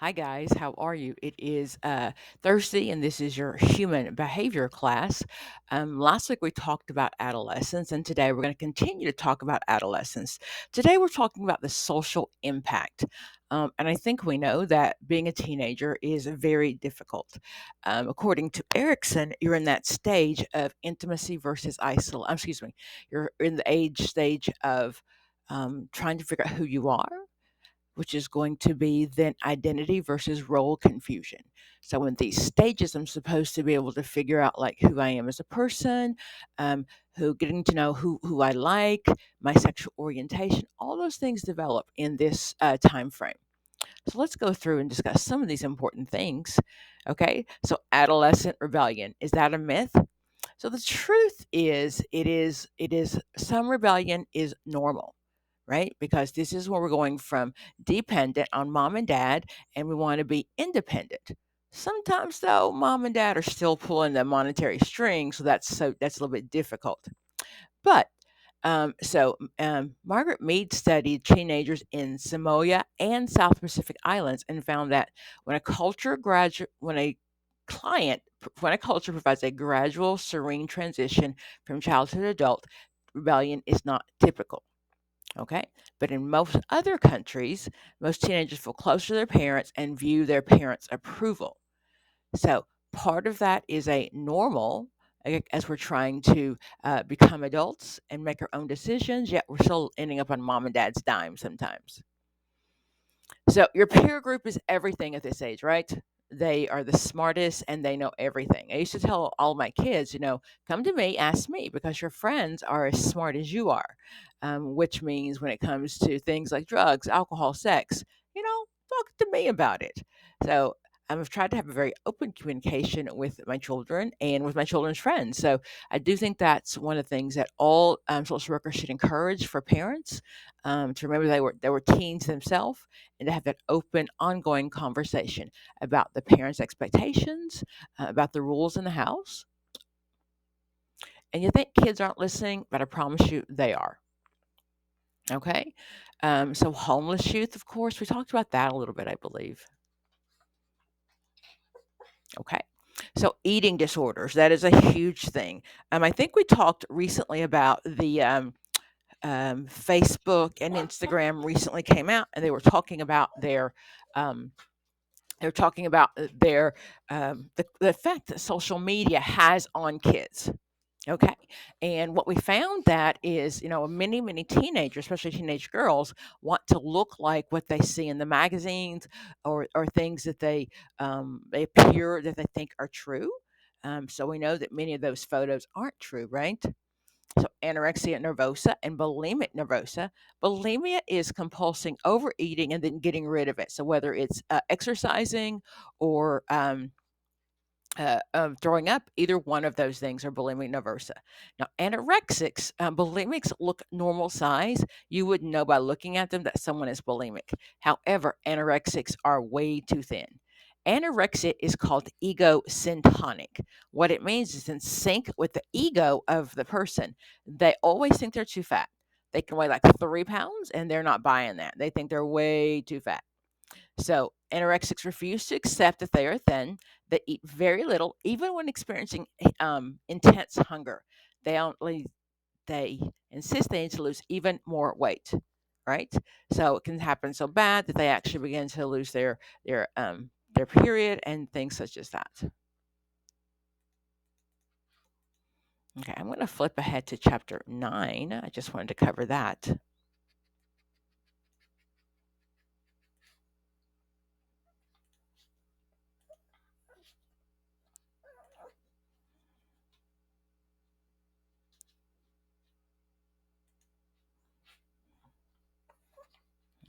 Hi, guys. How are you? It is Thursday, and this is your human behavior class. Last week we talked about adolescence, and today we're going to continue to talk about adolescence. Today we're talking about the social impact. And I think we know that being a teenager is very difficult. According to Erickson, you're in that stage of intimacy versus isolation. Excuse me. You're in the age stage of trying to figure out who you are, which is going to be then identity versus role confusion. So in these stages, I'm supposed to be able to figure out like who I am as a person, um, who getting to know who I like, my sexual orientation, all those things develop in this time frame. So let's go through and discuss some of these important things. Okay, so adolescent rebellion, is that a myth? So the truth is, it is some rebellion is normal, right? Because this is where we're going from dependent on mom and dad, and we want to be independent. Sometimes, though, mom and dad are still pulling the monetary string, so that's a little bit difficult. But Margaret Mead studied teenagers in Samoa and South Pacific Islands and found that when a culture gradu- when a client when a culture provides a gradual, serene transition from child to adult, rebellion is not typical. Okay, but in most other countries, most teenagers feel close to their parents and view their parents' approval. So part of that is a normal, as we're trying to become adults and make our own decisions, yet we're still ending up on mom and dad's dime sometimes. So your peer group is everything at this age, right? They are the smartest and they know everything. I used to tell all my kids, come to me, ask me, because your friends are as smart as you are, which means when it comes to things like drugs, alcohol, sex, talk to me about it. So I've tried to have a very open communication with my children and with my children's friends. So I do think that's one of the things that all social workers should encourage for parents, to remember they were teens themselves, and to have that open, ongoing conversation about the parents' expectations, about the rules in the house. And you think kids aren't listening, but I promise you they are. Okay. So, homeless youth, of course, we talked about that a little bit, I believe. Okay. So, eating disorders, that is a huge thing. I think we talked recently about the Facebook and Instagram recently came out, and they were talking about um, the effect that social media has on kids. Okay. And what we found that is, many teenagers, especially teenage girls, want to look like what they see in the magazines, or things that they appear that they think are true. So we know that many of those photos aren't true, right? So anorexia nervosa and bulimic nervosa. Bulimia is compulsing overeating and then getting rid of it. So whether it's exercising or throwing up, either one of those things are bulimic nervosa. Now, anorexics, bulimics look normal size. You would know by looking at them that someone is bulimic. However, anorexics are way too thin. Anorexia is called egosyntonic. What it means is in sync with the ego of the person. They always think they're too fat. They can weigh like 3 pounds and they're not buying that. They think they're way too fat. So anorexics refuse to accept that they are thin. They eat very little, even when experiencing intense hunger. They only they insist they need to lose even more weight, right? So it can happen so bad that they actually begin to lose their period and things such as that. Okay, I'm going to flip ahead to chapter 9. I just wanted to cover that.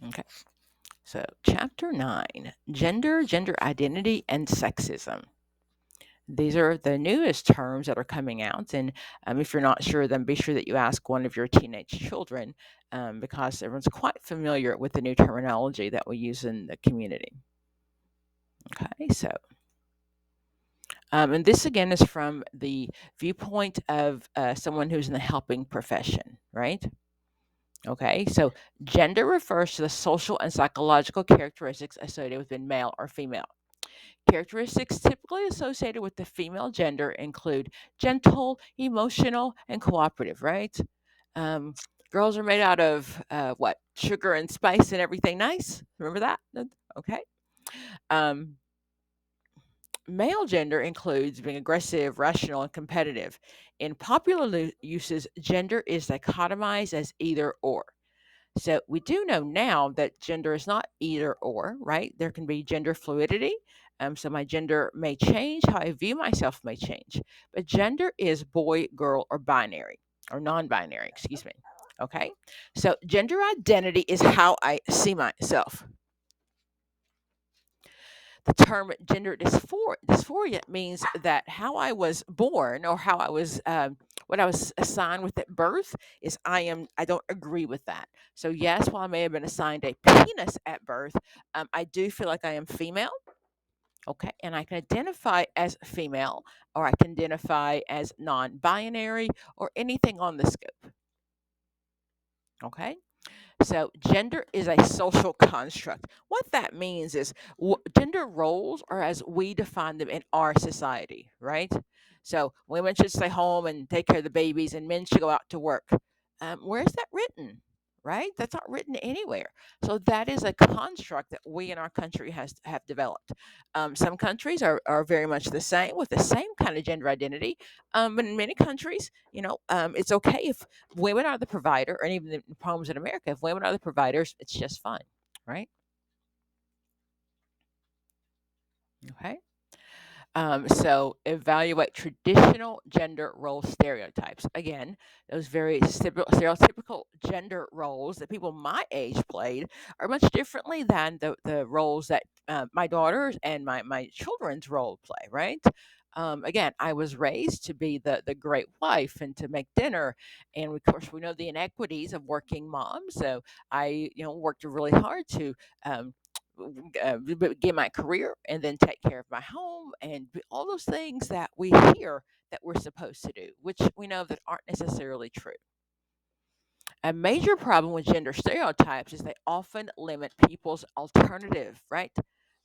Okay, so chapter 9, gender identity, and sexism. These are the newest terms that are coming out. And if you're not sure, then be sure that you ask one of your teenage children, because everyone's quite familiar with the new terminology that we use in the community. Okay, so, and this again is from the viewpoint of someone who's in the helping profession, right? Okay, so gender refers to the social and psychological characteristics associated with being male or female. Characteristics typically associated with the female gender include gentle, emotional, and cooperative, right? Um, Girls are made out of what? Sugar and spice and everything nice. Remember that? Okay. Um, Male gender includes being aggressive, rational, and competitive. In popular uses, gender is dichotomized as either or. So we do know now that gender is not either or, right? There can be gender fluidity. So my gender may change, how I view myself may change. But gender is boy, girl, or binary, or non binary, excuse me. Okay. So gender identity is how I see myself. The term gender dysphoria means that how I was born or how I was what I was assigned with at birth is I don't agree with that. So yes, while I may have been assigned a penis at birth, I do feel like I am female. Okay, and I can identify as female or I can identify as non-binary or anything on the scope. Okay. So, gender is a social construct. What that means is gender roles are as we define them in our society, right? So, women should stay home and take care of the babies, and men should go out to work. Where's that written? Right? That's not written anywhere. So that is a construct that we in our country has have developed. Some countries are very much the same with the same kind of gender identity. But in many countries, it's okay if women are the provider, and even the problems in America, if women are the providers, it's just fine, right? Okay. So evaluate traditional gender role stereotypes. Again, those very stereotypical gender roles that people my age played are much differently than the roles that my daughters and my children's role play, right? Again, I was raised to be the great wife and to make dinner, and of course we know the inequities of working moms. So I, worked really hard to um, get my career and then take care of my home and all those things that we hear that we're supposed to do, which we know that aren't necessarily true. A major problem with gender stereotypes is they often limit people's alternative, right?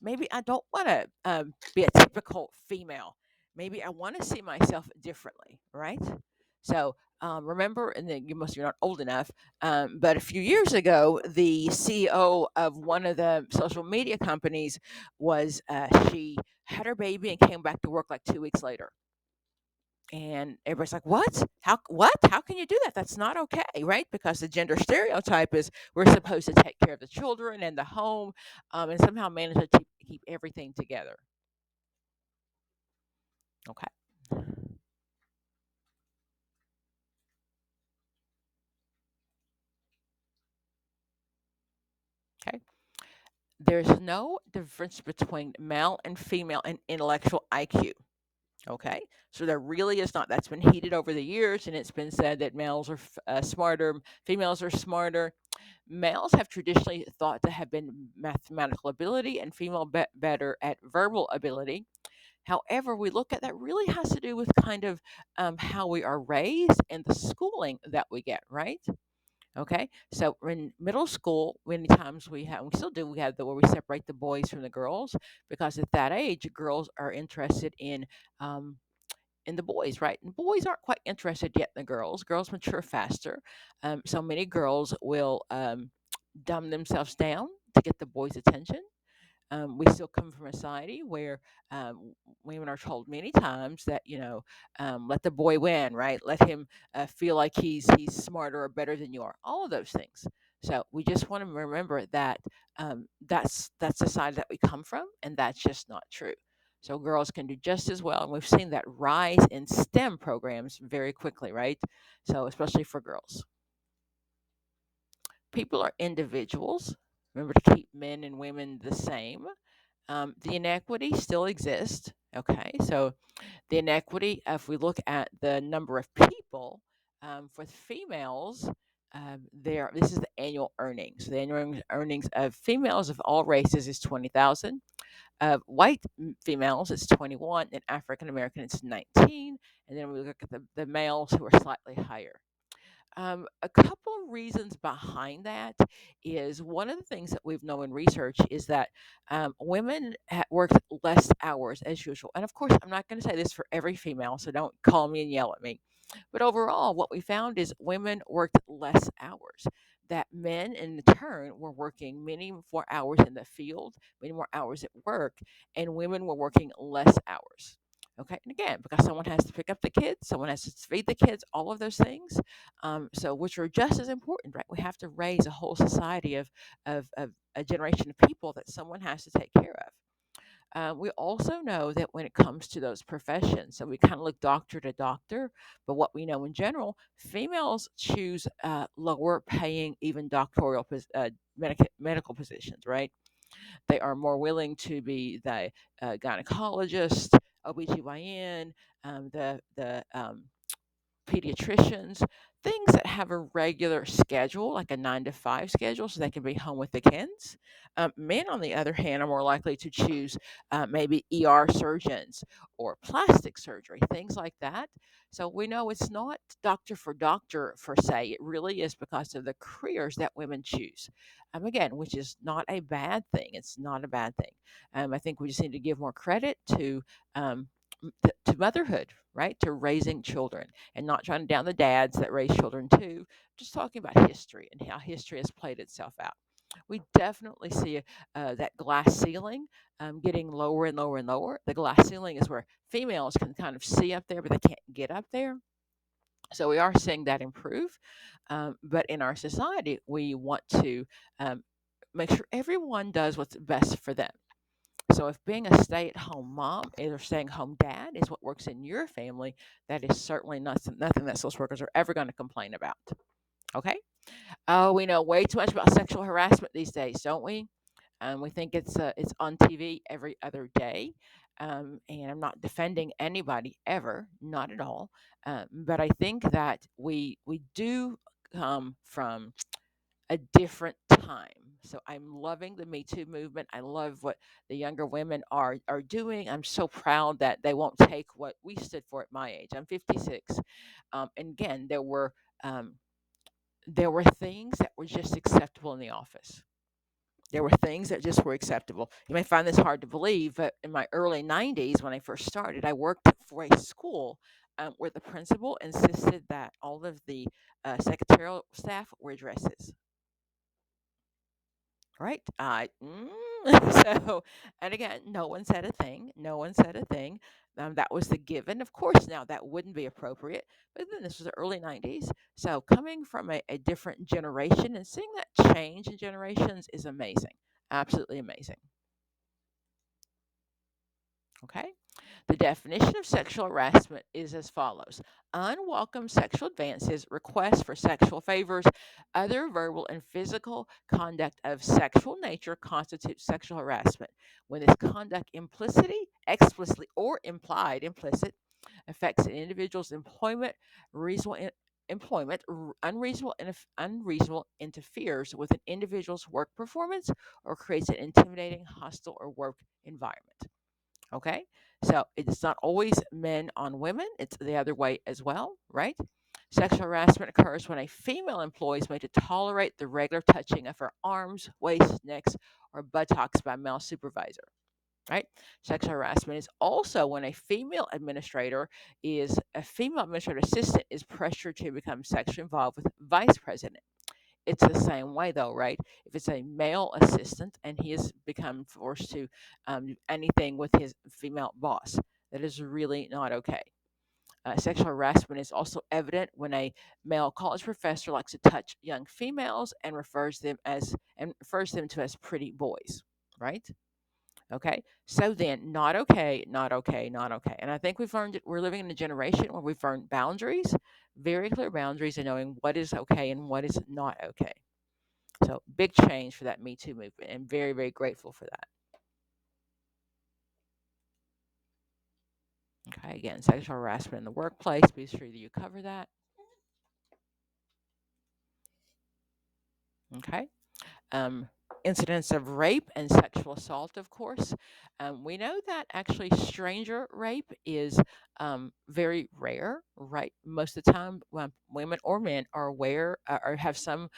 Maybe I don't want to be a typical female. Maybe I want to see myself differently, right? So remember, and then you're not old enough, but a few years ago, the CEO of one of the social media companies was she had her baby and came back to work like 2 weeks later, and everybody's like, "What? What? How can you do that? That's not okay, right?" Because the gender stereotype is we're supposed to take care of the children and the home, and somehow manage to keep everything together. Okay. Okay. There's no difference between male and female in intellectual IQ. Okay. So there really is not. That's been heated over the years, and it's been said that males are smarter, females are smarter. Males have traditionally thought to have been mathematical ability and female better at verbal ability. However, we look at that really has to do with kind of how we are raised and the schooling that we get, right? Okay, so in middle school, many times we still do, we have where we separate the boys from the girls because at that age, girls are interested um, in the boys, right? And boys aren't quite interested yet in the girls. Girls mature faster. So many girls will dumb themselves down to get the boys' attention. We still come from a society where women are told many times that let the boy win, right? Let him feel like he's smarter or better than you are. All of those things. So we just want to remember that that's the side that we come from, and that's just not true. So girls can do just as well, and we've seen that rise in STEM programs very quickly, right? So especially for girls, people are individuals. Remember to keep men and women the same. The inequity still exists. Okay, so the inequity, if we look at the number of people for females, this is the annual earnings. The annual earnings of females of all races is 20,000. Of white females, it's 21, and African American, it's 19. And then we look at the males who are slightly higher. A couple of reasons behind that is one of the things that we've known in research is that women work less hours as usual. And of course, I'm not going to say this for every female, so don't call me and yell at me. But overall, what we found is women worked less hours. That men, in turn, were working many more hours in the field, many more hours at work, and women were working less hours. Okay, and again, because someone has to pick up the kids, someone has to feed the kids, all of those things, so which are just as important, right? We have to raise a whole society of a generation of people that someone has to take care of. We also know that when it comes to those professions, so we kind of look doctor to doctor, but what we know in general, females choose lower paying, even doctoral medical positions, right? They are more willing to be the gynecologist, OBGYN, the pediatricians, things that have a regular schedule, like a 9 to 5 schedule, so they can be home with the kids. Men, on the other hand, are more likely to choose maybe ER surgeons or plastic surgery, things like that. So we know it's not doctor for doctor per se. It really is because of the careers that women choose. Again, which is not a bad thing. It's not a bad thing. I think we just need to give more credit to um, to motherhood, right? To raising children and not trying to down the dads that raise children too. Just talking about history and how history has played itself out. We definitely see that glass ceiling getting lower and lower and lower. The glass ceiling is where females can kind of see up there, but they can't get up there. So we are seeing that improve. But in our society, we want to make sure everyone does what's best for them. So if being a stay-at-home mom or staying-home dad is what works in your family, that is certainly nothing that social workers are ever going to complain about. Okay? Oh, we know way too much about sexual harassment these days, don't we? We think it's on TV every other day. And I'm not defending anybody ever, not at all. But I think that we do come from a different time. So I'm loving the Me Too movement. I love what the younger women are doing. I'm so proud that they won't take what we stood for at my age. I'm 56, and again, um, there were things that were just acceptable in the office. There were things that just were acceptable. You may find this hard to believe, but in my early 90s, when I first started, I worked for a school where the principal insisted that all of the secretarial staff wear dresses. Right? So, and again, no one said a thing. No one said a thing. That was the given. Of course, now that wouldn't be appropriate, but then this was the early 90s. So, coming from a different generation and seeing that change in generations is amazing. Absolutely amazing. Okay. The definition of sexual harassment is as follows: unwelcome sexual advances, requests for sexual favors, other verbal and physical conduct of sexual nature constitutes sexual harassment. When this conduct explicitly or implied, implicit, affects an individual's employment, reasonable employment, unreasonable interferes with an individual's work performance, or creates an intimidating, hostile, or work environment. Okay. So it's not always men on women, it's the other way as well, right? Sexual harassment occurs when a female employee is made to tolerate the regular touching of her arms, waist, necks, or buttocks by a male supervisor, right? Sexual harassment is also when a female administrator assistant is pressured to become sexually involved with vice president. It's the same way though, right? If it's a male assistant and he has become forced to do anything with his female boss, that is really not okay. Sexual harassment is also evident when a male college professor likes to touch young females and refers them to as pretty boys, right? Okay, so then not okay, not okay, not okay. And I think we're living in a generation where we've learned boundaries, very clear boundaries, and knowing what is okay and what is not okay. So big change for that Me Too movement, and very, very grateful for that. Okay, again, sexual harassment in the workplace. Be sure that you cover that. Okay. Um, incidents of rape and sexual assault, of course. We know that actually stranger rape is very rare, right? Most of the time, women or men are aware or have some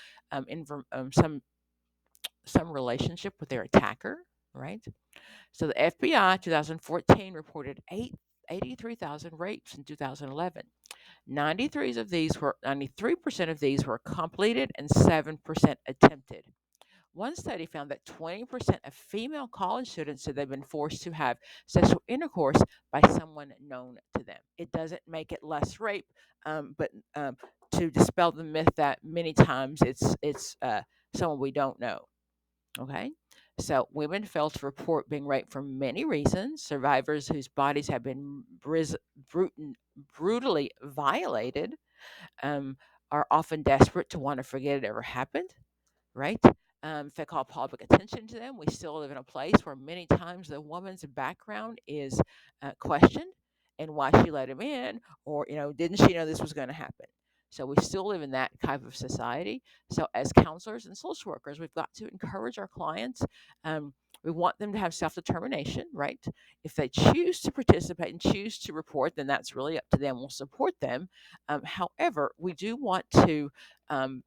relationship with their attacker, right? So the FBI 2014 reported 83,000 rapes in 2011. 93% of these were completed and 7% attempted. One study found that 20% of female college students said they've been forced to have sexual intercourse by someone known to them. It doesn't make it less rape, but to dispel the myth that many times it's someone we don't know. Okay. So women fail to report being raped for many reasons. Survivors whose bodies have been brutally violated um, are often desperate to want to forget it ever happened, right? If they call public attention to them, we still live in a place where many times the woman's background is questioned and why she let him in, or didn't she know this was going to happen? So we still live in that type of society. So as counselors and social workers, we've got to encourage our clients. Um, we want them to have self-determination, right? If they choose to participate and choose to report, then that's really up to them. We'll support them. However, we do want to um,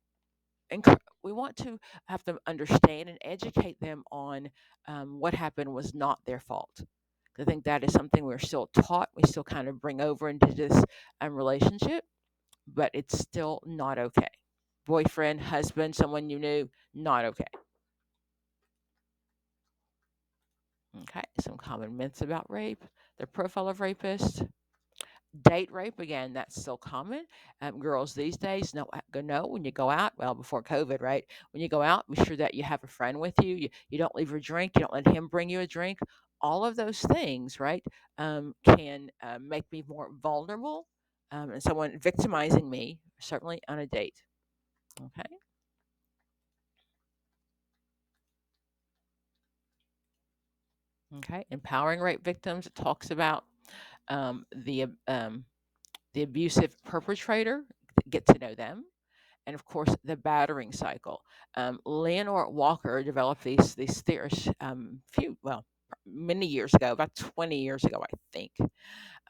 we want to have them understand and educate them on what happened was not their fault. I think that is something we're still taught. We still kind of bring over into this relationship, but it's still not okay. Boyfriend, husband, someone you knew, not okay. Okay, some common myths about rape, the profile of rapists. Date rape, again, that's still common. Girls these days know when you go out, well, before COVID, right? When you go out, be sure that you have a friend with you. You don't leave your drink. You don't let him bring you a drink. All of those things, right, can make me more vulnerable and someone victimizing me, certainly on a date. Okay. Okay. Empowering rape victims. It talks about um, the um, the abusive perpetrator. Get to know them, and of course the battering cycle. Leonore Walker developed these theories many years ago, about 20 years ago, I think.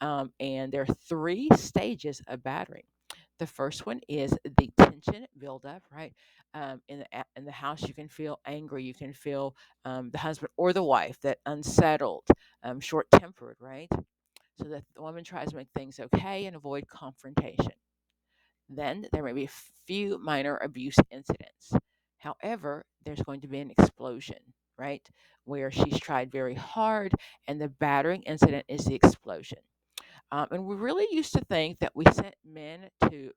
And there are three stages of battering. The first one is the tension buildup, right? In the house, you can feel angry. You can feel the husband or the wife that unsettled, short tempered, right? So that the woman tries to make things okay and avoid confrontation. Then there may be a few minor abuse incidents. However, there's going to be an explosion, right? Where she's tried very hard, and the battering incident is the explosion. And we really used to think that we sent men to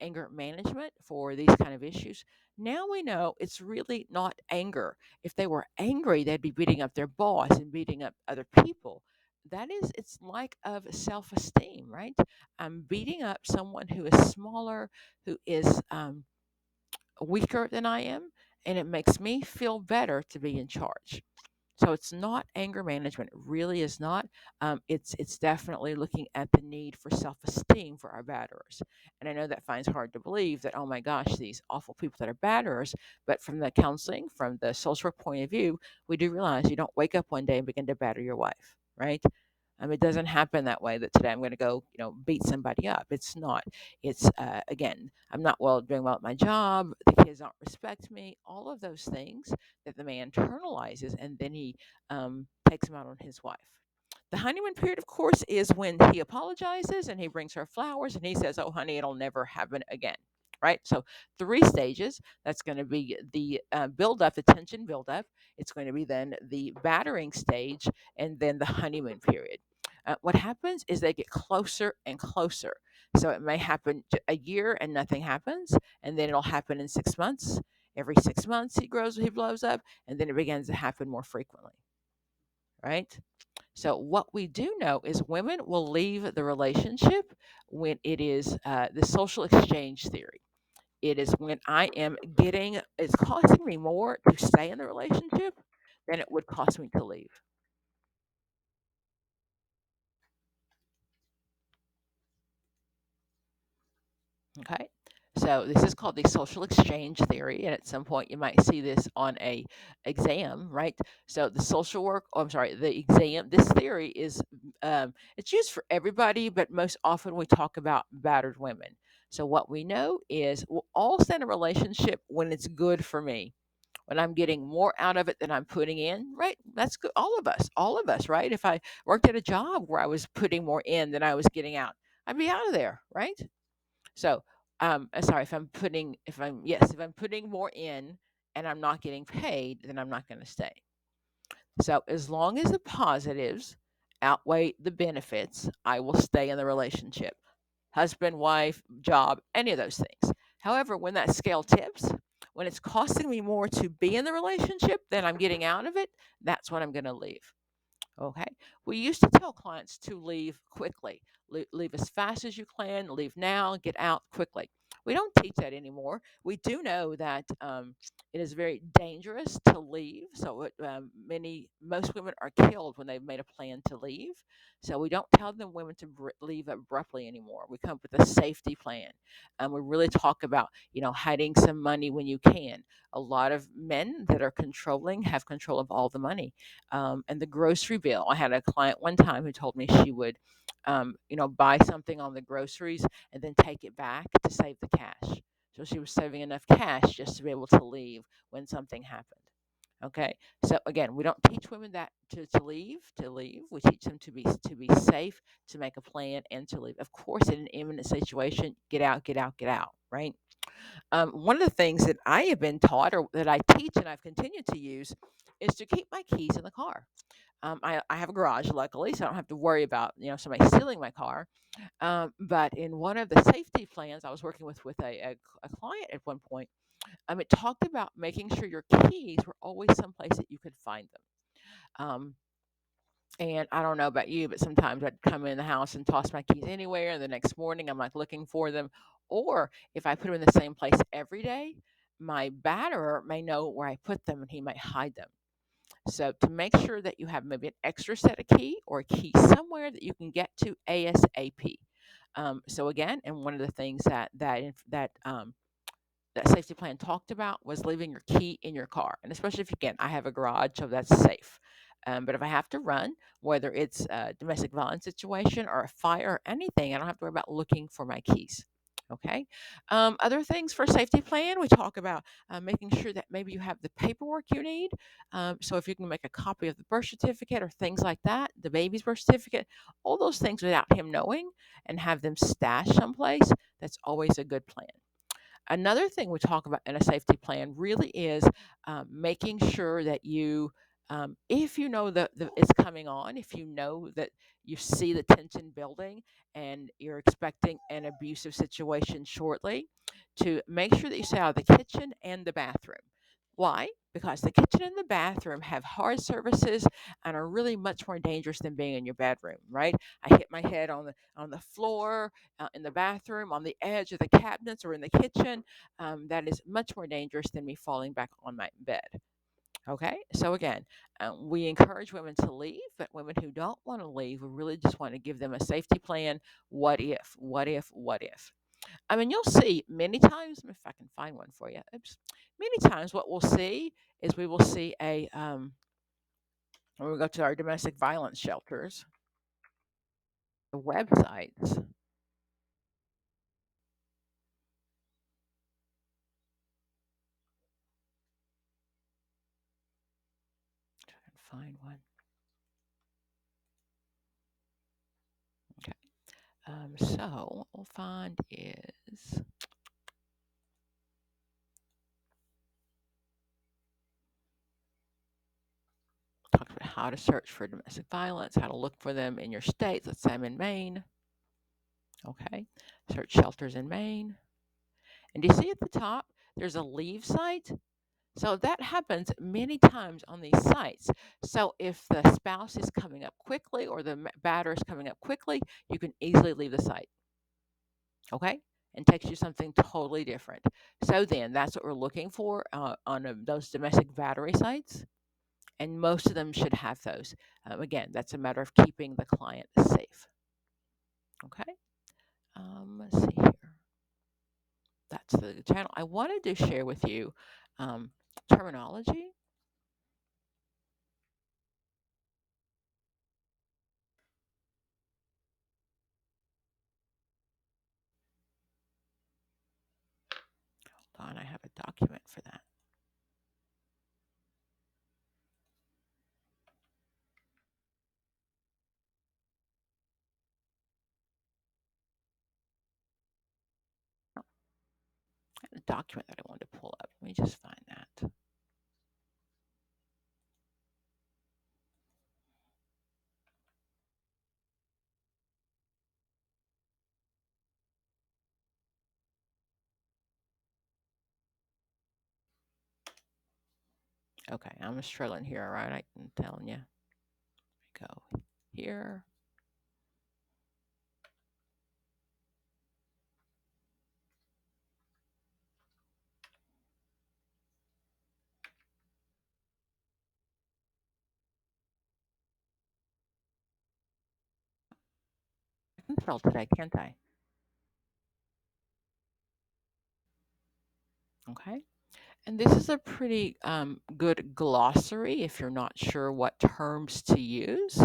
anger management for these kind of issues. Now we know it's really not anger. If they were angry, they'd be beating up their boss and beating up other people. It's lack of self esteem, right? I'm beating up someone who is smaller, who is weaker than I am, and it makes me feel better to be in charge. So it's not anger management. It really is not. It's definitely looking at the need for self-esteem for our batterers. And I know that finds hard to believe that, oh my gosh, these awful people that are batterers. But from the counseling, from the social work point of view, we do realize you don't wake up one day and begin to batter your wife, right? It doesn't happen that way. That today I'm going to go, beat somebody up. It's not. It's again, I'm not doing well at my job. The kids don't respect me. All of those things that the man internalizes, and then he takes them out on his wife. The honeymoon period, of course, is when he apologizes and he brings her flowers and he says, "Oh, honey, it'll never happen again." Right? So, three stages. That's going to be the build up, the tension build up. It's going to be then the battering stage, and then the honeymoon period. What happens is they get closer and closer. So it may happen a year and nothing happens, and then it'll happen in 6 months. Every 6 months he blows up, and then it begins to happen more frequently, right? So what we do know is women will leave the relationship when it is the social exchange theory. It is when it's costing me more to stay in the relationship than it would cost me to leave. Okay. So this is called the social exchange theory, and at some point you might see this on a exam, right? So the social work, oh, I'm sorry, the exam. This theory is it's used for everybody, but most often we talk about battered women. So what we know is we'll all stay in a relationship when it's good for me, when I'm getting more out of it than I'm putting in, right? That's good. All of us, right? If I worked at a job where I was putting more in than I was getting out, I'd be out of there, right? So, sorry, if I'm putting more in and I'm not getting paid, then I'm not going to stay. So, as long as the positives outweigh the benefits, I will stay in the relationship. Husband, wife, job, any of those things. However, when that scale tips, when it's costing me more to be in the relationship than I'm getting out of it, that's when I'm going to leave. Okay. We used to tell clients to leave quickly. Leave as fast as you can, leave now, get out quickly. We don't teach that anymore. We do know that it is very dangerous to leave. So most women are killed when they've made a plan to leave. So we don't tell them women to leave abruptly anymore. We come up with a safety plan. We really talk about, hiding some money when you can. A lot of men that are controlling have control of all the money, and the grocery bill. I had a client one time who told me she would, buy something on the groceries and then take it back to save the cash. So she was saving enough cash just to be able to leave when something happened. Okay, so again, we don't teach women that to leave. To leave, we teach them to be safe, to make a plan, and to leave. Of course, in an imminent situation, get out, get out, get out. Right. One of the things that I have been taught, or that I teach and I've continued to use, is to keep my keys in the car. I have a garage, luckily, so I don't have to worry about somebody stealing my car. But in one of the safety plans I was working with a client at one point, it talked about making sure your keys were always someplace that you could find them. And I don't know about you, but sometimes I'd come in the house and toss my keys anywhere. And the next morning, I'm like looking for them. Or if I put them in the same place every day, my batterer may know where I put them and he might hide them. So to make sure that you have maybe an extra set of key or a key somewhere that you can get to ASAP. So again, and one of the things that safety plan talked about was leaving your key in your car. And especially if, again, I have a garage, so that's safe. But if I have to run, whether it's a domestic violence situation or a fire or anything, I don't have to worry about looking for my keys. Okay. Other things for safety plan, we talk about making sure that maybe you have the paperwork you need. So if you can make a copy of the birth certificate or things like that, the baby's birth certificate, all those things without him knowing, and have them stashed someplace, that's always a good plan. Another thing we talk about in a safety plan really is making sure that if you know that it's coming on, if you know that you see the tension building and you're expecting an abusive situation shortly, to make sure that you stay out of the kitchen and the bathroom. Why? Because the kitchen and the bathroom have hard surfaces and are really much more dangerous than being in your bedroom, right? I hit my head on the floor, in the bathroom, on the edge of the cabinets, or in the kitchen. That is much more dangerous than me falling back on my bed. Okay, so again, we encourage women to leave, but women who don't want to leave, we really just want to give them a safety plan. What if? What if? What if? I mean, you'll see many times, if I can find one for you. Oops. Many times, what we'll see is we will see when we go to our domestic violence shelters, the websites. Try and find one. Okay. So what we'll find is talks about how to search for domestic violence, how to look for them in your state. Let's say I'm in Maine. Okay. Search shelters in Maine. And do you see at the top, there's a leave site? So that happens many times on these sites. So if the spouse is coming up quickly or the batter is coming up quickly, you can easily leave the site. Okay? And text you something totally different. So then that's what we're looking for on those domestic battery sites. And most of them should have those. Again, that's a matter of keeping the client safe. Okay? Let's see here. that's the channel. I wanted to share with you terminology. Hold on, I have a document for that. Oh, I had a document that I wanted to pull up. Let me just find that. Okay, I'm struggling here, all right? I'm telling you. Go here. I can spell today, can't I? Okay. And this is a pretty good glossary if you're not sure what terms to use.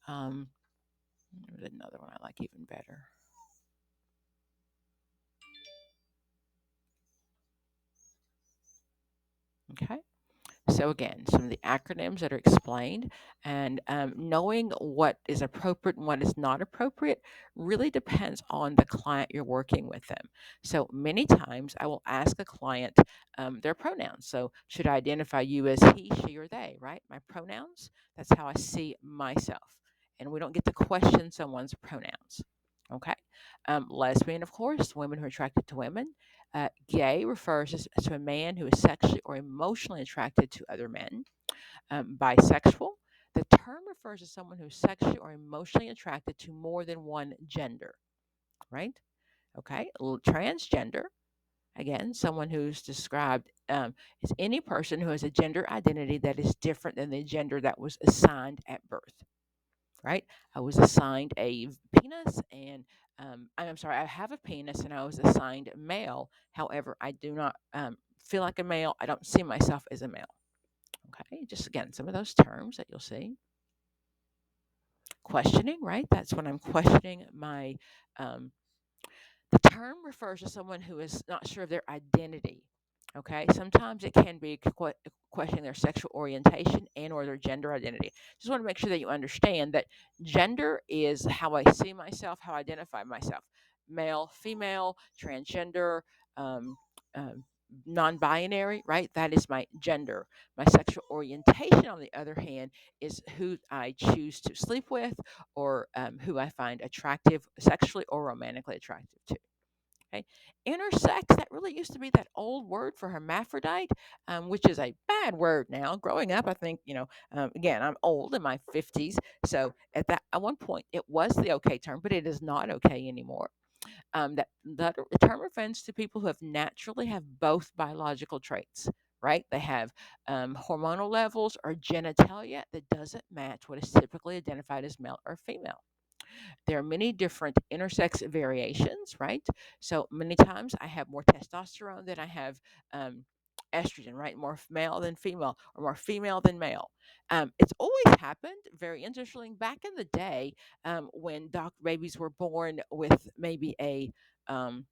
There's another one I like even better. Okay. So again, some of the acronyms that are explained, and knowing what is appropriate and what is not appropriate really depends on the client you're working with them. So many times I will ask a client their pronouns. So should I identify you as he, she, or they, right? My pronouns, that's how I see myself. And we don't get to question someone's pronouns. Okay. Lesbian, of course, women who are attracted to women. Gay refers to a man who is sexually or emotionally attracted to other men. Bisexual, the term refers to someone who is sexually or emotionally attracted to more than one gender, right? Okay. Transgender, again, someone who's described as any person who has a gender identity that is different than the gender that was assigned at birth, right? I was assigned a penis and I'm sorry, I have a penis and I was assigned male. However, I do not feel like a male. I don't see myself as a male. Okay, just again, some of those terms that you'll see. Questioning, right? That's when I'm questioning my um, the term refers to someone who is not sure of their identity. Okay, sometimes it can be questioning their sexual orientation and or their gender identity. Just want to make sure that you understand that gender is how I see myself, how I identify myself. Male, female, transgender, um, um, non-binary, right? That is my gender. My sexual orientation, on the other hand, is who I choose to sleep with or who I find attractive sexually or romantically attractive to. Okay. Intersex, that really used to be that old word for hermaphrodite, which is a bad word now. Growing up, I think, again, I'm old in my 50s. So at one point, it was the okay term, but it is not okay anymore. That the term refers to people who naturally have both biological traits, right? They have hormonal levels or genitalia that doesn't match what is typically identified as male or female. There are many different intersex variations, right? So many times I have more testosterone than I have estrogen, right? More male than female, or more female than male. It's always happened. Very interesting. Back in the day, when doctor babies were born with maybe um,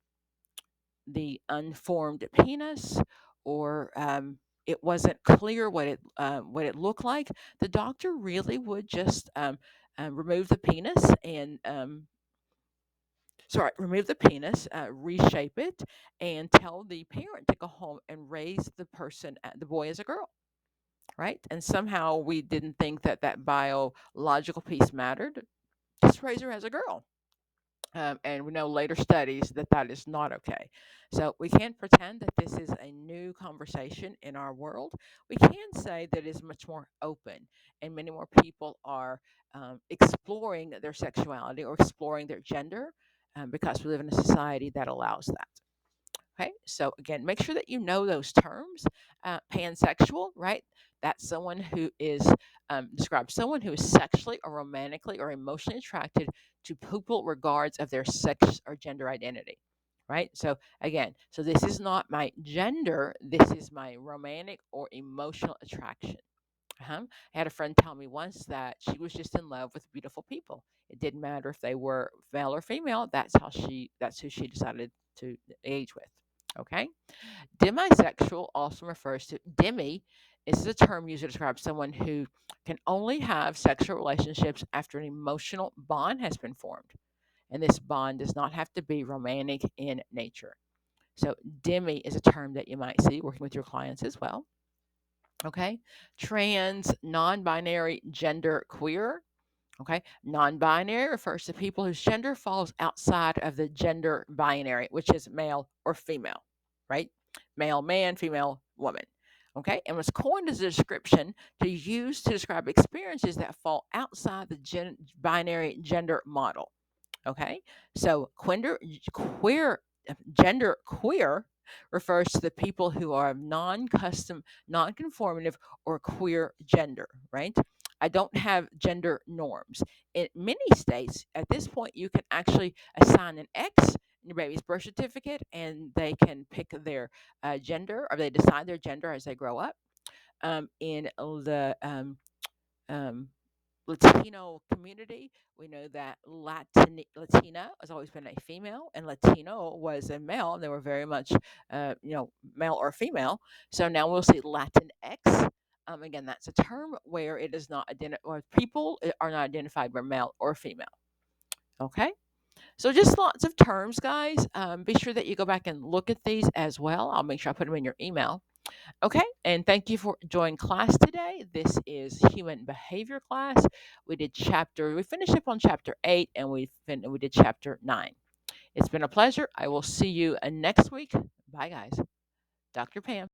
the unformed penis, or it wasn't clear what it looked like, the doctor really would just remove the penis and remove the penis, reshape it, and tell the parent to go home and raise the boy as a girl, right? And somehow we didn't think that that biological piece mattered. Just raise her as a girl. And we know later studies that that is not okay. So we can't pretend that this is a new conversation in our world. We can say that it is much more open, and many more people are exploring their sexuality or exploring their gender because we live in a society that allows that. Okay, so again, make sure that you know those terms. Pansexual, right? That's someone who is describes someone who is sexually or romantically or emotionally attracted to people regards of their sex or gender identity. right? So again, so this is not my gender, this is my romantic or emotional attraction. I had a friend tell me once that she was just in love with beautiful people. It didn't matter if they were male or female. That's who she decided to age with. Okay. Demisexual also refers to demi is a term used to describe someone who can only have sexual relationships after an emotional bond has been formed. And this bond does not have to be romantic in nature. So demi is a term that you might see working with your clients as well. Okay. Trans, non-binary, gender queer. Okay. Non-binary refers to people whose gender falls outside of the gender binary, which is male or female, right? Male, man, female, woman. Okay. And was coined as a description to use to describe experiences that fall outside the binary gender model. Okay. So gender queer refers to the people who are non-custom, non-conformative, or queer gender, right? I don't have gender norms. In many states, at this point, you can actually assign an X in your baby's birth certificate, and they can pick their gender, or they decide their gender as they grow up. In the um, Latino community, we know that Latina has always been a female, and Latino was a male. And they were very much, male or female. So now we'll see Latinx. Again, that's a term where it is not identified, or people are not identified by male or female. Okay. So just lots of terms, guys. Be sure that you go back and look at these as well. I'll make sure I put them in your email. Okay, and thank you for joining class today. This is human behavior class. We finished up on chapter 8, and we did chapter 9. It's been a pleasure. I will see you next week. Bye, guys. Dr. Pam.